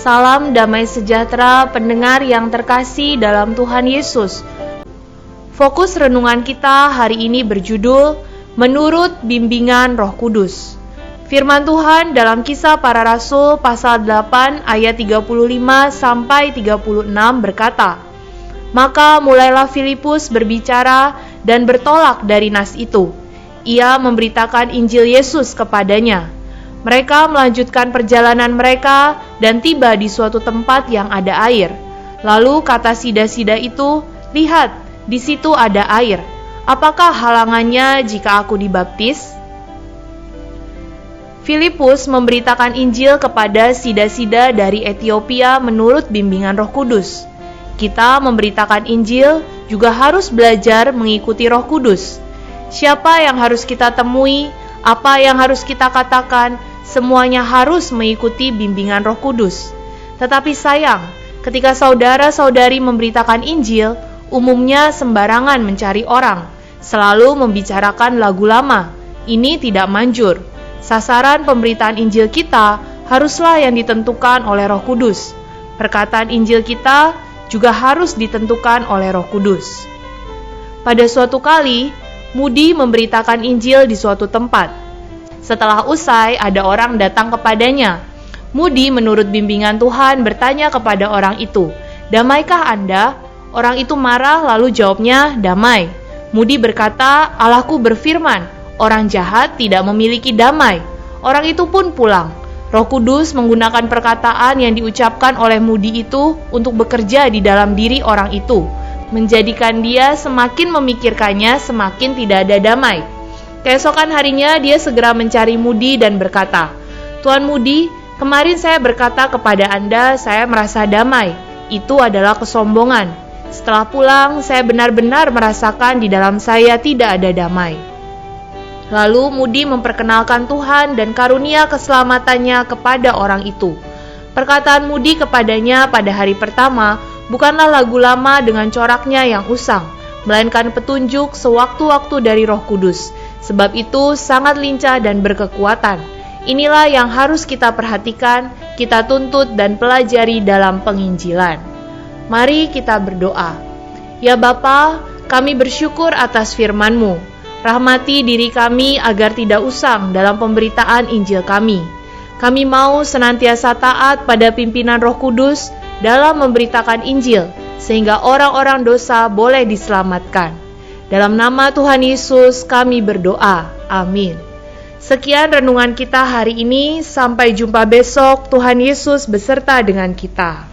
Salam damai sejahtera pendengar yang terkasih dalam Tuhan Yesus. Fokus renungan kita hari ini berjudul Menurut Bimbingan Roh Kudus. Firman Tuhan dalam Kisah Para Rasul pasal 8 ayat 35 sampai 36 berkata, "Maka mulailah Filipus berbicara dan bertolak dari nas itu. Ia memberitakan Injil Yesus kepadanya. Mereka melanjutkan perjalanan mereka dan tiba di suatu tempat yang ada air. Lalu kata sida-sida itu, 'Lihat, di situ ada air. Apakah halangannya jika aku dibaptis?' Filipus memberitakan Injil kepada sida-sida dari Etiopia menurut bimbingan Roh Kudus. Kita memberitakan Injil juga harus belajar mengikuti Roh Kudus. Siapa yang harus kita temui, apa yang harus kita katakan, semuanya harus mengikuti bimbingan Roh Kudus. Tetapi sayang, ketika saudara-saudari memberitakan Injil, umumnya sembarangan mencari orang, selalu membicarakan lagu lama. Ini tidak manjur. Sasaran pemberitaan Injil kita haruslah yang ditentukan oleh Roh Kudus. Perkataan Injil kita juga harus ditentukan oleh Roh Kudus. Pada suatu kali, Moody memberitakan Injil di suatu tempat. Setelah usai, ada orang datang kepadanya. Moody menurut bimbingan Tuhan bertanya kepada orang itu, "Damaikah Anda?" Orang itu marah lalu jawabnya, "Damai." Moody berkata, "Allahku berfirman, orang jahat tidak memiliki damai." Orang itu pun pulang. Roh Kudus menggunakan perkataan yang diucapkan oleh Moody itu untuk bekerja di dalam diri orang itu, menjadikan dia semakin memikirkannya semakin tidak ada damai. Keesokan harinya dia segera mencari Moody dan berkata, "Tuan Moody, kemarin saya berkata kepada Anda saya merasa damai. Itu adalah kesombongan. Setelah pulang, saya benar-benar merasakan di dalam saya tidak ada damai." Lalu Moody memperkenalkan Tuhan dan karunia keselamatannya kepada orang itu. Perkataan Moody kepadanya pada hari pertama bukanlah lagu lama dengan coraknya yang usang, melainkan petunjuk sewaktu-waktu dari Roh Kudus. Sebab itu sangat lincah dan berkekuatan. Inilah yang harus kita perhatikan, kita tuntut dan pelajari dalam penginjilan. Mari kita berdoa. Ya Bapa, kami bersyukur atas firman-Mu. Rahmati diri kami agar tidak usang dalam pemberitaan Injil kami. Kami mau senantiasa taat pada pimpinan Roh Kudus dalam memberitakan Injil, sehingga orang-orang dosa boleh diselamatkan. Dalam nama Tuhan Yesus kami berdoa. Amin. Sekian renungan kita hari ini. Sampai jumpa besok. Tuhan Yesus beserta dengan kita.